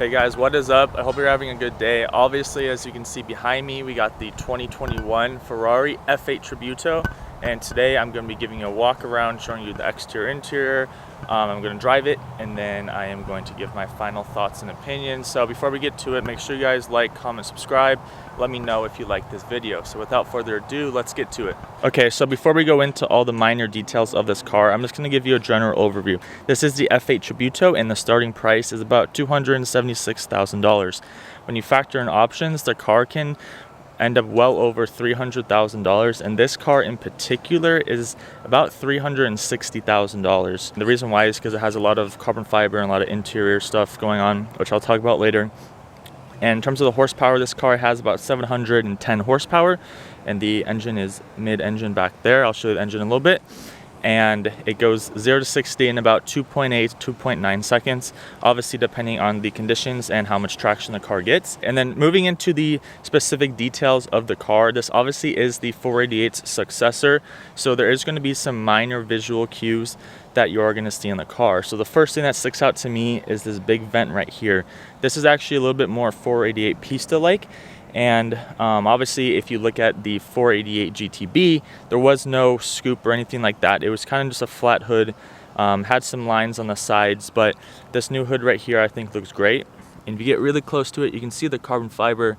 Hey guys, what is up? I hope you're having a good day. Obviously, as you can see behind me, we got the 2021 Ferrari F8 Tributo, and today I'm going to be giving you a walk around, showing you the exterior interior. I'm going to drive it, and then I am going to give my final thoughts and opinions. So before we get to it, make sure you guys like, comment, subscribe. Let me know if you like this video. So without further ado, let's get to it. Okay, so before we go into all the minor details of this car, I'm just going to give you a general overview. This is the F8 Tributo, and the starting price is about $276,000. When you factor in options, the car can end up well over $300,000, and this car in particular is about $360,000. The reason why is because it has a lot of carbon fiber and a lot of interior stuff going on, which I'll talk about later. And in terms of the horsepower, this car has about 710 horsepower, and the engine is mid-engine back there. I'll show you the engine in a little bit. And it goes 0 to 60 in about 2.8 to 2.9 seconds, obviously depending on the conditions and how much traction the car gets. And then moving into the specific details of the car, this obviously is the 488's successor, so there is going to be some minor visual cues that you're going to see in the car. So the first thing that sticks out to me is this big vent right here. This is actually a little bit more 488 Pista-like. And obviously, if you look at the 488 GTB, there was no scoop or anything like that. It was kind of just a flat hood, had some lines on the sides, but this new hood right here I think looks great. And if you get really close to it, you can see the carbon fiber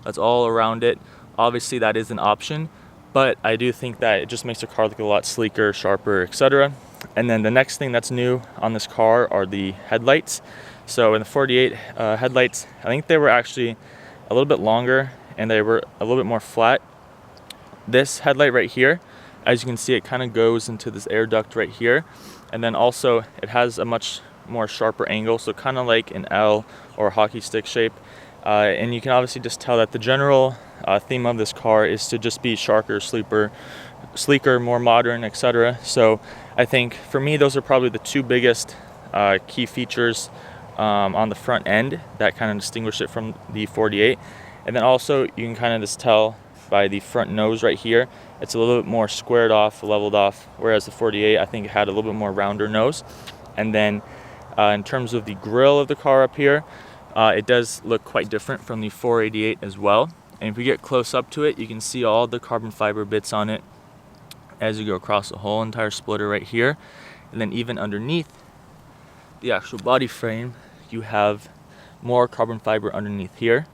that's all around it. Obviously that is an option, but I do think that it just makes the car look a lot sleeker, sharper, etc. And then the next thing that's new on this car are the headlights. So in the 48 headlights, I think they were actually a little bit longer and they were a little bit more flat. This headlight right here, as you can see, it kind of goes into this air duct right here, and then also it has a much more sharper angle, so kind of like an L or a hockey stick shape. And you can obviously just tell that the general theme of this car is to just be sharper, sleeker, more modern, etc. So I think for me those are probably the two biggest key features on the front end that kind of distinguish it from the 48. And then also you can kind of just tell by the front nose right here, it's a little bit more squared off, leveled off, whereas the 48 I think it had a little bit more rounder nose. And then in terms of the grille of the car up here, it does look quite different from the 488 as well. And if we get close up to it, you can see all the carbon fiber bits on it as you go across the whole entire splitter right here. And then even underneath the actual body frame, you have more carbon fiber underneath here.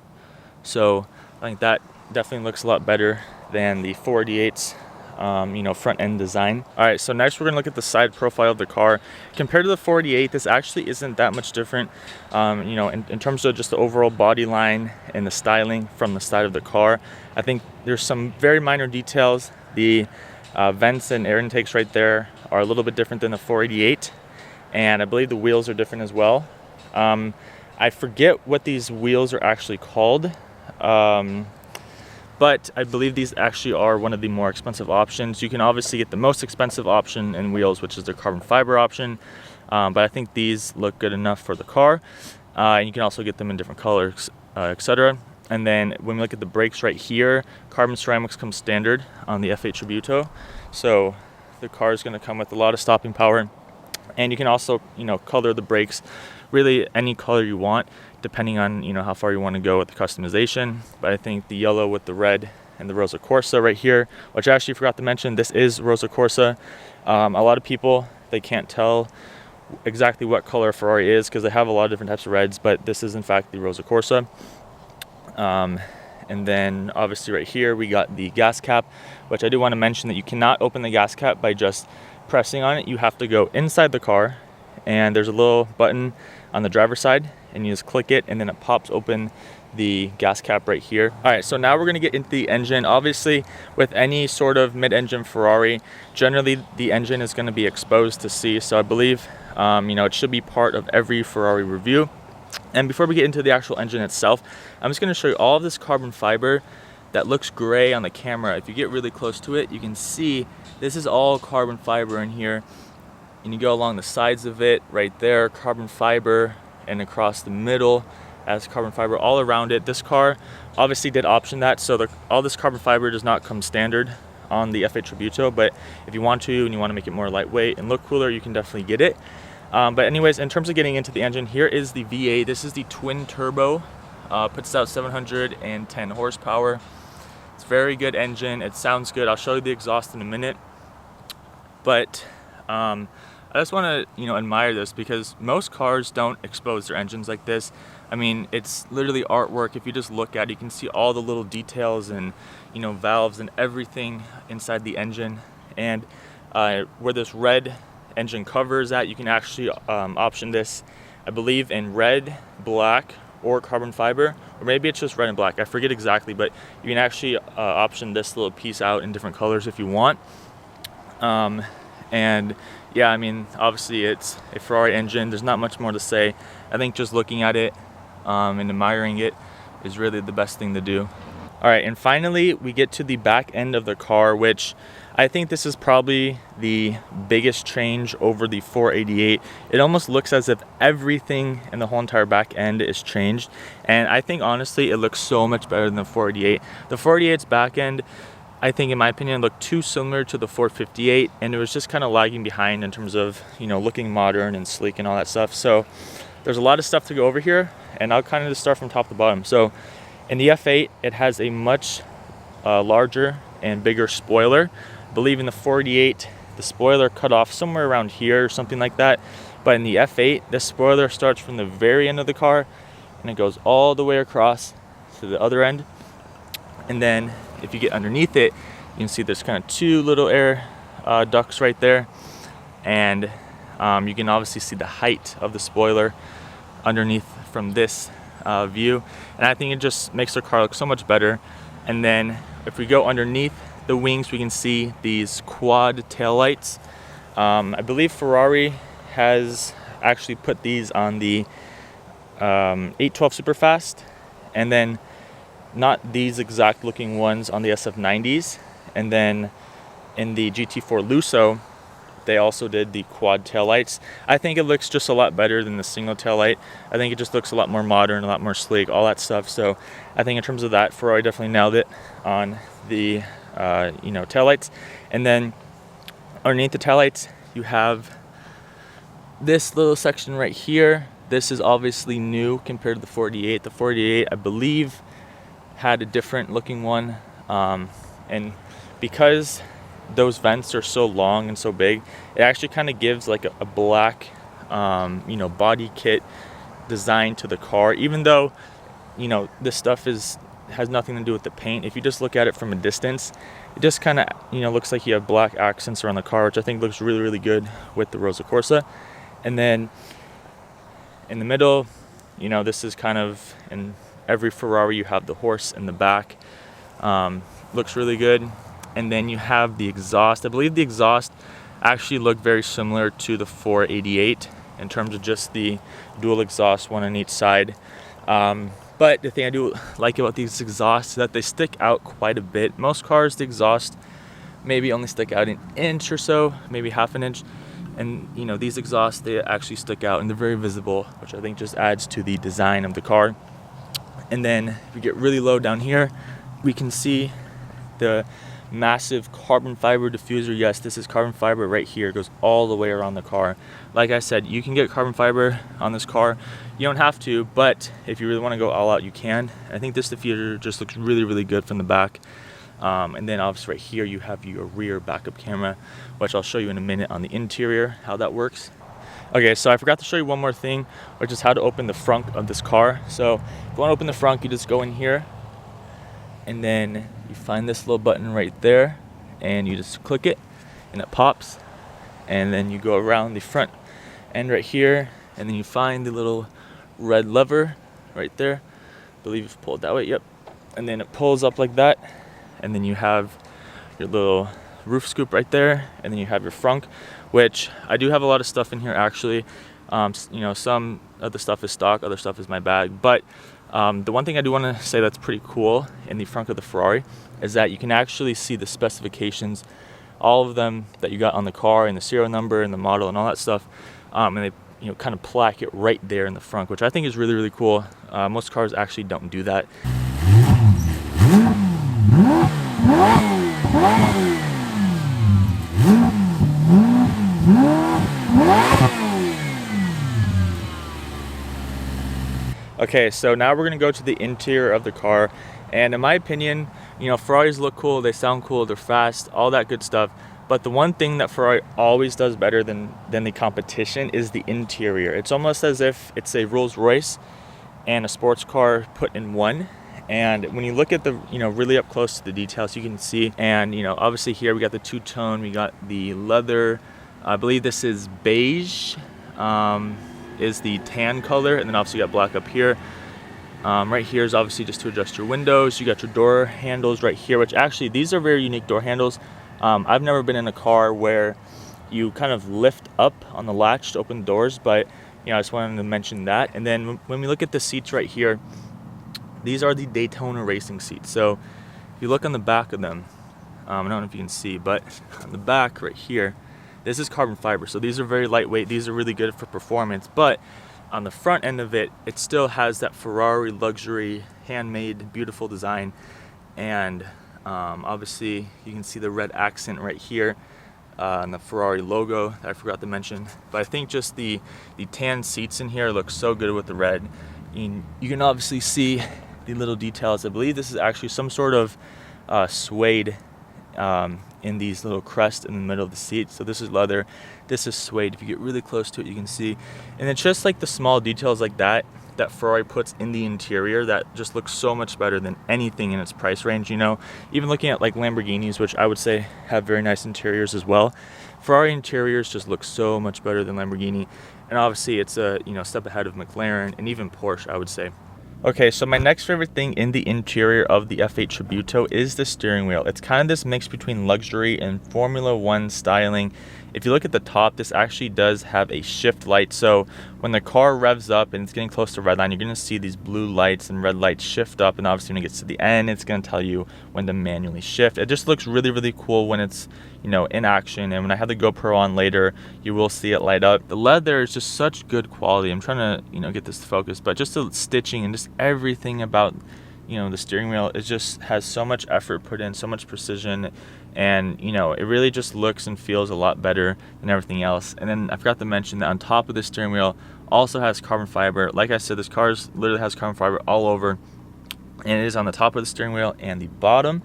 So I think that definitely looks a lot better than the 488's front end design. All right, so next we're gonna look at the side profile of the car. Compared to the 488, this actually isn't that much different, in terms of just the overall body line and the styling from the side of the car. I think there's some very minor details. The vents and air intakes right there are a little bit different than the 488, and I believe the wheels are different as well. I forget what these wheels are actually called, but I believe these actually are one of the more expensive options. You can obviously get the most expensive option in wheels, which is the carbon fiber option, but I think these look good enough for the car. And you can also get them in different colors, etc. And then when we look at the brakes right here, carbon ceramics come standard on the F8 Tributo, so the car is going to come with a lot of stopping power. And you can also, color the brakes really any color you want, depending on, how far you want to go with the customization. But I think the yellow with the red and the Rosa Corsa right here, which I actually forgot to mention, this is Rosa Corsa. A lot of people, they can't tell exactly what color Ferrari is because they have a lot of different types of reds, but this is in fact the Rosa Corsa. And then obviously right here we got the gas cap, which I do want to mention that you cannot open the gas cap by just pressing on it. You have to go inside the car, and there's a little button on the driver's side, and you just click it, and then it pops open the gas cap right here. All right, so now we're going to get into the engine. Obviously, with any sort of mid-engine Ferrari, generally the engine is going to be exposed to sea, so I believe it should be part of every Ferrari review. And before we get into the actual engine itself, I'm just going to show you all of this carbon fiber that looks gray on the camera. If you get really close to it, you can see this is all carbon fiber in here, and you go along the sides of it right there, carbon fiber, and across the middle as carbon fiber all around it. This car obviously did option that, so all this carbon fiber does not come standard on the F8 Tributo, but if you want to and you want to make it more lightweight and look cooler, you can definitely get it. But anyways, in terms of getting into the engine, here is the V8. This is the twin turbo, puts out 710 horsepower. It's a very good engine. It sounds good. I'll show you the exhaust in a minute. But I just want to, admire this, because most cars don't expose their engines like this. I mean, it's literally artwork. If you just look at it, you can see all the little details and, valves and everything inside the engine. And where this red engine cover is at, you can actually option this, I believe, in red, black, or carbon fiber, or maybe it's just red and black. I forget exactly, but you can actually option this little piece out in different colors if you want. And yeah, I mean, obviously it's a Ferrari engine. There's not much more to say. I think just looking at it and admiring it is really the best thing to do. All right, and finally we get to the back end of the car, which I think this is probably the biggest change over the 488. It almost looks as if everything in the whole entire back end is changed. And I think honestly, it looks so much better than the 488. The 488's back end, I think in my opinion, looked too similar to the 458, and it was just kind of lagging behind in terms of, looking modern and sleek and all that stuff. So there's a lot of stuff to go over here, and I'll kind of just start from top to bottom. So in the F8, it has a much larger and bigger spoiler. I believe in the 488, the spoiler cut off somewhere around here or something like that. But in the F8, the spoiler starts from the very end of the car, and it goes all the way across to the other end. And then if you get underneath it, you can see there's kind of two little air ducts right there. And you can obviously see the height of the spoiler underneath from this view. And I think it just makes the car look so much better. And then if we go underneath the wings, we can see these quad taillights. I believe Ferrari has actually put these on the 812 Superfast, and then not these exact looking ones on the SF90s. And then in the GT4 Lusso, they also did the quad taillights. I think it looks just a lot better than the single taillight. I think it just looks a lot more modern, a lot more sleek, all that stuff. So I think in terms of that, Ferrari definitely nailed it on the taillights. And then underneath the taillights, you have this little section right here. This is obviously new compared to the 488. The 488, I believe, had a different looking one, and because those vents are so long and so big, it actually kind of gives like a black body kit design to the car, even though this stuff has nothing to do with the paint. If you just look at it from a distance, it just kind of looks like you have black accents around the car, which I think looks really, really good with the Rosa Corsa. And then in the middle, this is kind of in every Ferrari, you have the horse in the back. Looks really good. And then you have the exhaust. I believe the exhaust actually looked very similar to the 488 in terms of just the dual exhaust, one on each side. But the thing I do like about these exhausts is that they stick out quite a bit. Most cars, the exhaust maybe only stick out an inch or so, maybe half an inch. And these exhausts, they actually stick out and they're very visible, which I think just adds to the design of the car. And then if we get really low down here, we can see the massive carbon fiber diffuser. Yes, this is carbon fiber right here. It goes all the way around the car. Like I said, you can get carbon fiber on this car. You don't have to, but if you really want to go all out, you can. I think this diffuser just looks really, really good from the back. And then obviously right here, you have your rear backup camera, which I'll show you in a minute on the interior, how that works. Okay, so I forgot to show you one more thing, which is how to open the frunk of this car. So if you want to open the frunk, you just go in here, and then you find this little button right there, and you just click it, and it pops. And then you go around the front end right here, and then you find the little red lever right there. I believe it's pulled that way, yep. And then it pulls up like that, and then you have your little roof scoop right there, and then you have your frunk, which I do have a lot of stuff in here actually. Some of the stuff is stock, other stuff is my bag, but the one thing I do want to say that's pretty cool in the frunk of the Ferrari is that you can actually see the specifications, all of them that you got on the car, and the serial number and the model and all that stuff, and they kind of plaque it right there in the frunk, which I think is really, really cool. Most cars actually don't do that. Okay, so now we're gonna go to the interior of the car, and in my opinion, you know, Ferraris look cool, they sound cool, they're fast, all that good stuff. But the one thing that Ferrari always does better than the competition is the interior. It's almost as if it's a Rolls Royce and a sports car put in one. And when you look at the, you know, really up close to the details, you can see, and you know, obviously here we got the two-tone, we got the leather, I believe this is beige, is the tan color, and then obviously you got black up here. Right here is obviously just to adjust your windows. You got your door handles right here, which actually these are very unique door handles. I've never been in a car where you kind of lift up on the latch to open the doors, but you know, I just wanted to mention that. And then when we look at the seats right here, these are the Daytona racing seats. So if you look on the back of them, I don't know if you can see, but on the back right here, this is carbon fiber. So these are very lightweight. These are really good for performance, but on the front end of it, it still has that Ferrari luxury, handmade, beautiful design. And obviously you can see the red accent right here and the Ferrari logo that I forgot to mention. But I think just the tan seats in here look so good with the red. You can obviously see the little details. I believe this is actually some sort of suede in these little crests in the middle of the seat. So this is leather, this is suede. If you get really close to it, you can see. And it's just like the small details like that Ferrari puts in the interior that just looks so much better than anything in its price range. You know, even looking at like Lamborghinis, which I would say have very nice interiors as well, Ferrari interiors just look so much better than Lamborghini. And obviously it's a, you know, step ahead of McLaren and even Porsche, I would say. Okay, so my next favorite thing in the interior of the F8 Tributo is the steering wheel. It's kind of this mix between luxury and Formula One styling. If you look at the top, this actually does have a shift light. So when the car revs up and it's getting close to red line, you're gonna see these blue lights and red lights shift up. And obviously when it gets to the end, it's gonna tell you when to manually shift. It just looks really, really cool when it's, you know, in action. And when I have the GoPro on later, you will see it light up. The leather is just such good quality. I'm trying to, you know, get this to focus, but just the stitching and just everything about, you know, the steering wheel, it just has so much effort put in, so much precision, and you know, it really just looks and feels a lot better than everything else. And then I forgot to mention that on top of the steering wheel also has carbon fiber. Like I said, this car literally has carbon fiber all over, and it is on the top of the steering wheel and the bottom.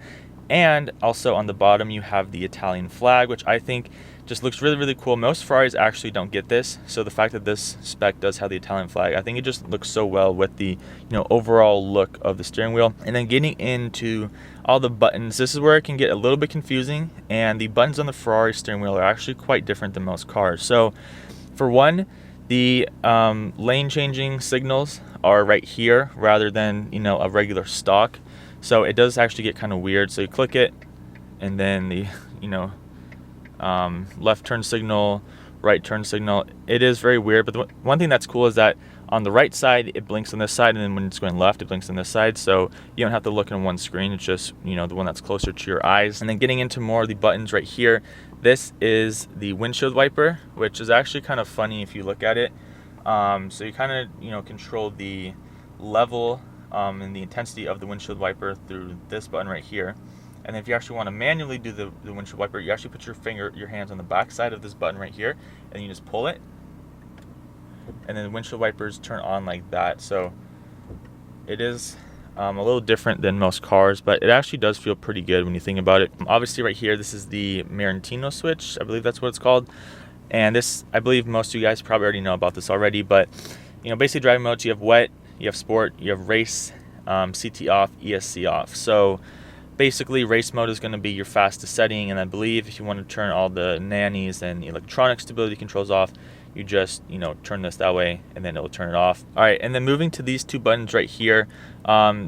And also on the bottom you have the Italian flag, which I think just looks really, really cool. Most Ferraris actually don't get this, so the fact that this spec does have the Italian flag, I think it just looks so well with the, you know, overall look of the steering wheel. And then getting into all the buttons, this is where it can get a little bit confusing, and the buttons on the Ferrari steering wheel are actually quite different than most cars. So for one, the lane changing signals are right here rather than, you know, a regular stock. So it does actually get kind of weird. So you click it, and then the, you know, left turn signal, right turn signal. It is very weird, but the one thing that's cool is that on the right side it blinks on this side, and then when it's going left it blinks on this side, so you don't have to look in one screen. It's just, you know, the one that's closer to your eyes. And then getting into more of the buttons right here, this is the windshield wiper, which is actually kind of funny if you look at it. So you kind of, you know, control the level and the intensity of the windshield wiper through this button right here. And if you actually want to manually do the windshield wiper, you actually put your hands on the back side of this button right here, and you just pull it, and then the windshield wipers turn on like that. So it is a little different than most cars, but it actually does feel pretty good when you think about it. Obviously right here, this is the Marantino switch, I believe that's what it's called. And this, I believe most of you guys probably already know about this already, but you know, basically driving modes, you have wet, you have sport, you have race, CT off, ESC off. So basically race mode is going to be your fastest setting, and I believe if you want to turn all the nannies and electronic stability controls off, you just, you know, turn this that way and then it'll turn it off. All right, and then moving to these two buttons right here,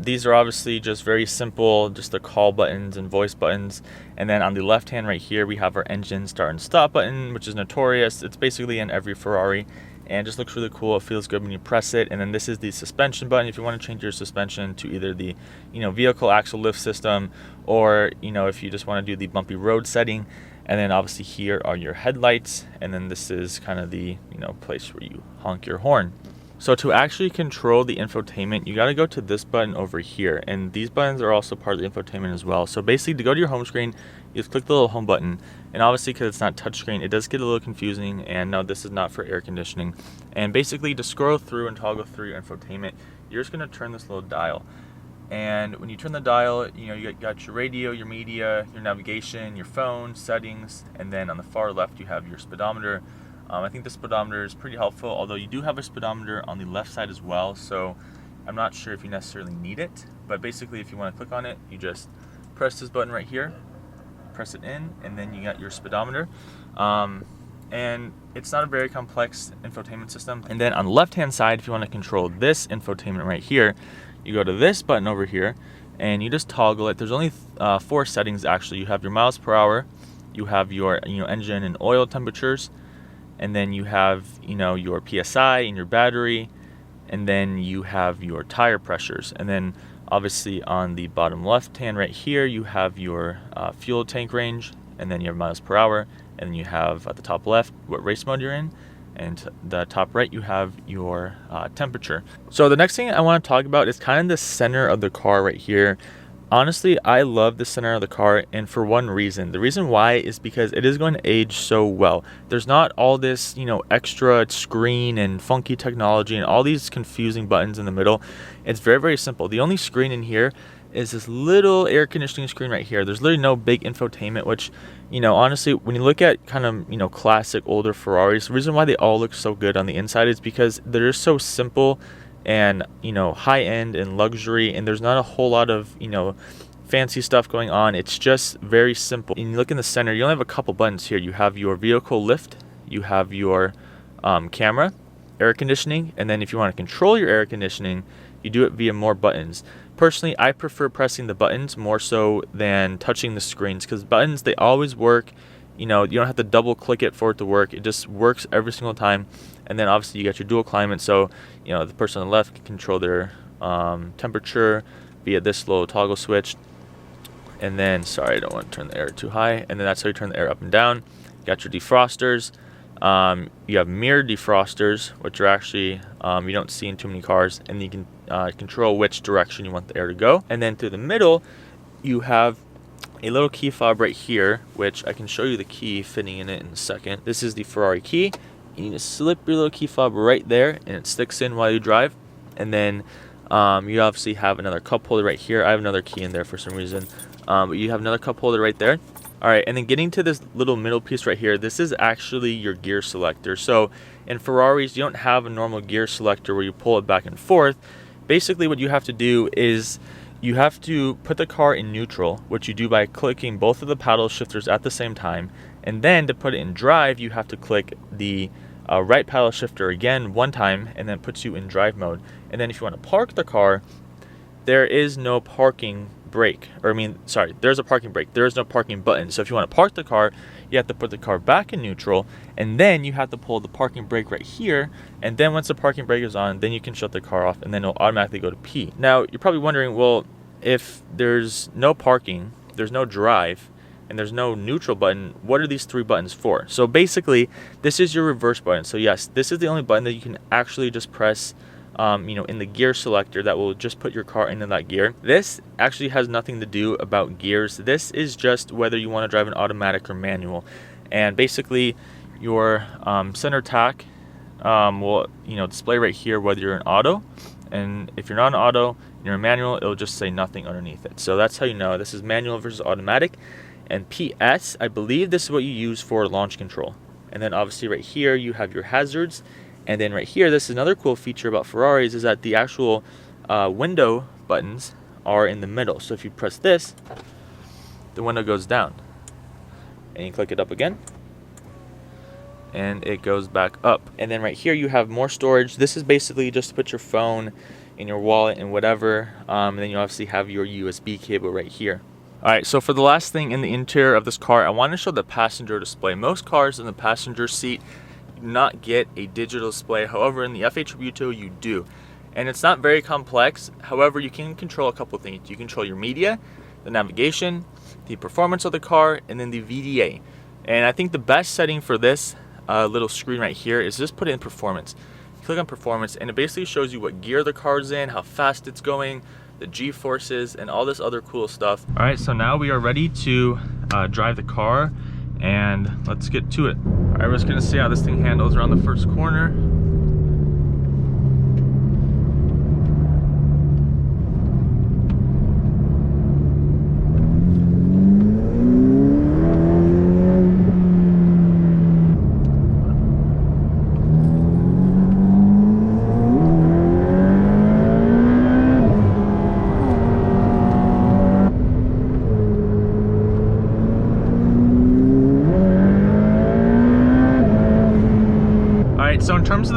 these are obviously just very simple, just the call buttons and voice buttons. And then on the left hand right here we have our engine start and stop button, which is notorious. It's basically in every Ferrari, and just looks really cool. It feels good when you press it. And then this is the suspension button if you want to change your suspension to either the, you know, vehicle axle lift system, or, you know, if you just want to do the bumpy road setting. And then obviously here are your headlights, and then this is kind of the, you know, place where you honk your horn. So to actually control the infotainment, you got to go to this button over here, and these buttons are also part of the infotainment as well. So basically, to go to your home screen, you just click the little home button, and obviously because it's not touchscreen, it does get a little confusing. And no, this is not for air conditioning. And basically, to scroll through and toggle through your infotainment, you're just gonna turn this little dial. And when you turn the dial, you know, you got your radio, your media, your navigation, your phone, settings, and then on the far left you have your speedometer. I think the speedometer is pretty helpful, although you do have a speedometer on the left side as well, so I'm not sure if you necessarily need it. But basically, if you want to click on it, you just press this button right here, press it in, and then you got your speedometer. And it's not a very complex infotainment system. And then on the left hand side, if you want to control this infotainment right here, you go to this button over here and you just toggle it. There's only 4 settings actually. You have your miles per hour, you have your engine and oil temperatures, and then you have your PSI and your battery, and then you have your tire pressures. And then obviously on the bottom left hand right here you have your fuel tank range, and then your miles per hour, and then you have at the top left what race mode you're in, and the top right you have your temperature. So the next thing I want to talk about is kind of the center of the car right here. Honestly, I love the center of the car, and for one reason. The reason why is because it is going to age so well. There's not all this extra screen and funky technology and all these confusing buttons in the middle. It's very, very simple. The only screen in here is this little air conditioning screen right here. There's literally no big infotainment, which honestly, when you look at kind of classic older Ferraris, the reason why they all look so good on the inside is because they're just so simple and high end and luxury, and there's not a whole lot of fancy stuff going on. It's just very simple. And you look in the center, you only have a couple buttons here. You have your vehicle lift, you have your camera, air conditioning, and then if you want to control your air conditioning, you do it via more buttons. Personally, I prefer pressing the buttons more so than touching the screens, because buttons, they always work. You don't have to double click it for it to work. It just works every single time. And then obviously you got your dual climate, so the person on the left can control their temperature via this little toggle switch. And then, sorry, I don't want to turn the air too high. And then that's how you turn the air up and down. You got your defrosters. You have mirror defrosters, which are actually you don't see in too many cars, and you can control which direction you want the air to go. And then through the middle, you have a little key fob right here, which I can show you the key fitting in it in a second. This is the Ferrari key. You need to slip your little key fob right there, and it sticks in while you drive. And then you obviously have another cup holder right here. I have another key in there for some reason, but you have another cup holder right there. All right, and then getting to this little middle piece right here, this is actually your gear selector. So in Ferraris, you don't have a normal gear selector where you pull it back and forth. Basically what you have to do is you have to put the car in neutral, which you do by clicking both of the paddle shifters at the same time. And then to put it in drive, you have to click the right paddle shifter again one time, and then puts you in drive mode. And then if you want to park the car, there is no parking brake, there's a parking brake. There is no parking button. So if you want to park the car, you have to put the car back in neutral, and then you have to pull the parking brake right here. And then once the parking brake is on, then you can shut the car off, and then it'll automatically go to P. Now you're probably wondering, well, if there's no parking, there's no drive, and there's no neutral button, what are these 3 buttons for? So basically, this is your reverse button. So yes, this is the only button that you can actually just press in the gear selector that will just put your car into that gear. This actually has nothing to do about gears. This is just whether you want to drive an automatic or manual. And basically your center tack will display right here whether you're in auto, and if you're not in auto, you're in manual, it'll just say nothing underneath it. So that's how you know this is manual versus automatic. And PS, I believe this is what you use for launch control. And then obviously right here you have your hazards. And then right here, this is another cool feature about Ferraris, is that the actual window buttons are in the middle. So if you press this, the window goes down. And you click it up again, and it goes back up. And then right here you have more storage. This is basically just to put your phone in your wallet and whatever. And then you obviously have your USB cable right here. Alright, so for the last thing in the interior of this car, I want to show the passenger display. Most cars in the passenger seat not get a digital display. However, in the F8 Tributo you do, and it's not very complex. However, you can control a couple things. You control your media, the navigation, the performance of the car, and then the VDA. And I think the best setting for this little screen right here is just put it in performance. Click on performance, and it basically shows you what gear the car's in, how fast it's going, the G-forces, and all this other cool stuff. All right, so now we are ready to drive the car, and let's get to it. All right, we're just gonna see how this thing handles around the first corner.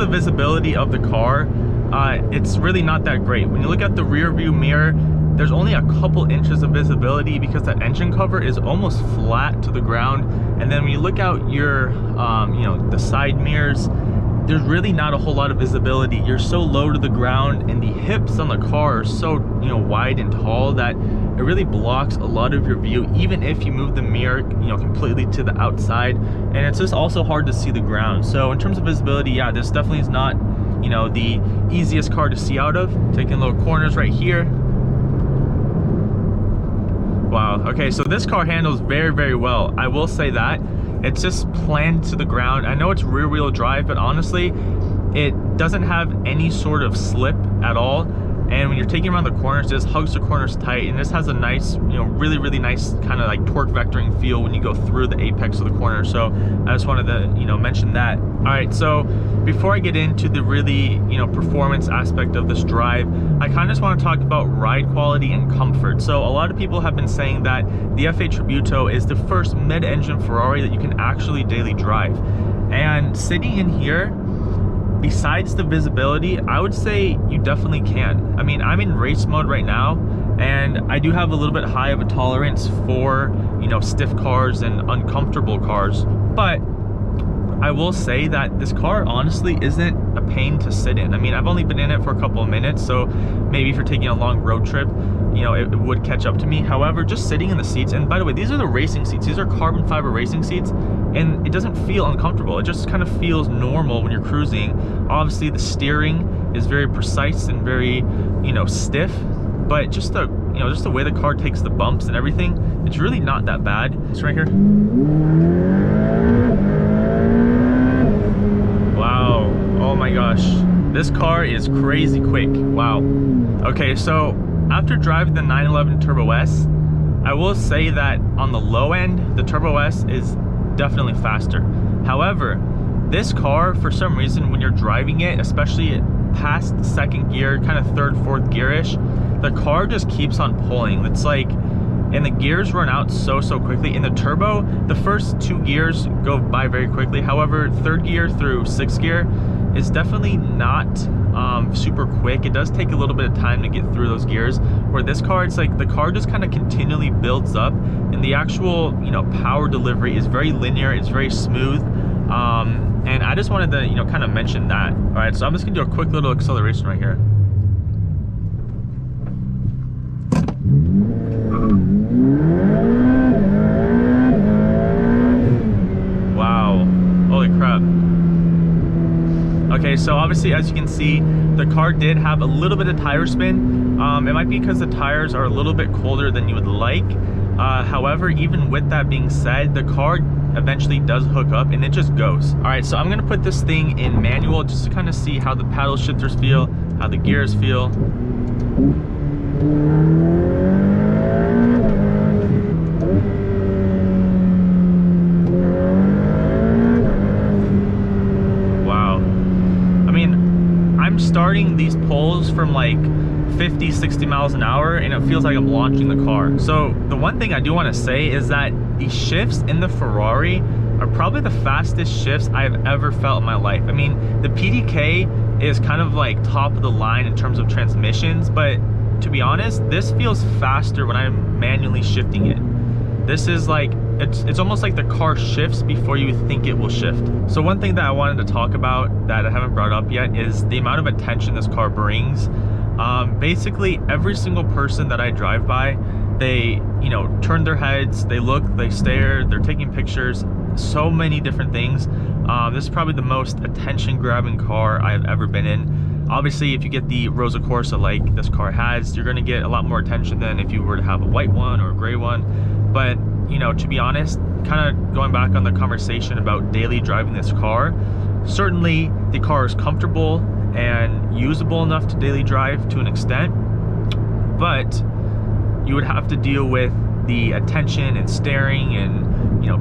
the visibility of the car, it's really not that great. When you look at the rear view mirror, there's only a couple inches of visibility because that engine cover is almost flat to the ground. And then when you look out your, the side mirrors, there's really not a whole lot of visibility. You're so low to the ground, and the hips on the car are so, wide and tall that it really blocks a lot of your view, even if you move the mirror, completely to the outside. And it's just also hard to see the ground. So in terms of visibility, yeah, this definitely is not, the easiest car to see out of. Taking little corners right here. Wow, okay, so this car handles very, very well. I will say that. It's just planted to the ground. I know it's rear wheel drive, but honestly, it doesn't have any sort of slip at all. And when you're taking around the corners, it just hugs the corners tight, and this has a nice, really, really nice kind of like torque vectoring feel when you go through the apex of the corner. So I just wanted to, mention that. All right, so before I get into the really, performance aspect of this drive, I kind of just want to talk about ride quality and comfort. So a lot of people have been saying that the F8 Tributo is the first mid-engine Ferrari that you can actually daily drive. And sitting in here, besides the visibility, I would say you definitely can. I mean, I'm in race mode right now, and I do have a little bit high of a tolerance for, stiff cars and uncomfortable cars. But I will say that this car honestly isn't a pain to sit in. I mean, I've only been in it for a couple of minutes, so maybe if you're taking a long road trip, it would catch up to me. However, just sitting in the seats, and by the way, these are the racing seats. These are carbon fiber racing seats, and it doesn't feel uncomfortable. It just kind of feels normal when you're cruising. Obviously, the steering is very precise and very, stiff, but just the, just the way the car takes the bumps and everything, it's really not that bad. It's right here. Wow, oh my gosh. This car is crazy quick, wow. Okay, so after driving the 911 Turbo S, I will say that on the low end, the Turbo S is definitely faster. However, this car, for some reason, when you're driving it, especially past the second gear, kind of third, fourth gear-ish, the car just keeps on pulling. It's like, and the gears run out so quickly. In the turbo, the first two gears go by very quickly. However, third gear through sixth gear is definitely not super quick. It does take a little bit of time to get through those gears, where this car, it's like the car just kind of continually builds up, and the actual power delivery is very linear, it's very smooth. And I just wanted to kind of mention that. All right, so I'm just gonna do a quick little acceleration right here. Wow, holy crap. Okay, so obviously, as you can see, the car did have a little bit of tire spin. It might be because the tires are a little bit colder than you would like. However, even with that being said, the car eventually does hook up and it just goes. All right, so I'm gonna put this thing in manual just to kind of see how the paddle shifters feel, how the gears feel. Wow. I mean, I'm starting these pulls from like 50, 60 miles an hour, and it feels like I'm launching the car. So the one thing I do want to say is that the shifts in the Ferrari are probably the fastest shifts I've ever felt in my life. I mean, the PDK is kind of like top of the line in terms of transmissions, but to be honest, this feels faster when I'm manually shifting it. This is like, it's almost like the car shifts before you think it will shift. So one thing that I wanted to talk about that I haven't brought up yet is the amount of attention this car brings. Basically every single person that I drive by, they turn their heads, they look, they stare, they're taking pictures, so many different things. This is probably the most attention grabbing car I've ever been in. Obviously, if you get the Rosa Corsa like this car has, you're going to get a lot more attention than if you were to have a white one or a gray one. But to be honest, kind of going back on the conversation about daily driving this car, certainly the car is comfortable and usable enough to daily drive to an extent, but you would have to deal with the attention and staring and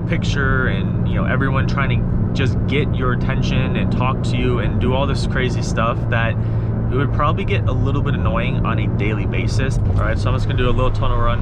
picture and everyone trying to just get your attention and talk to you and do all this crazy stuff that it would probably get a little bit annoying on a daily basis. All right, so I'm just gonna do a little tunnel run.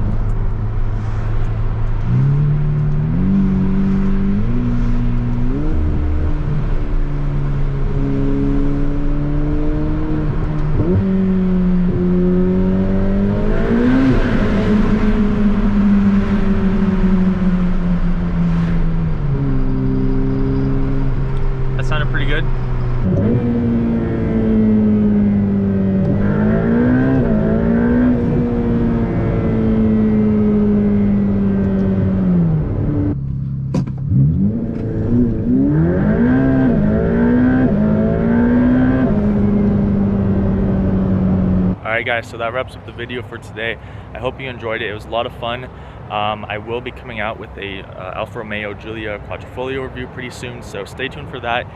guys, so that wraps up the video for today. I hope you enjoyed it. It was a lot of fun. I will be coming out with a Alfa Romeo Giulia Quadrifoglio review pretty soon, so stay tuned for that.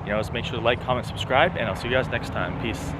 Let's make sure to like, comment, subscribe, and I'll see you guys next time. Peace.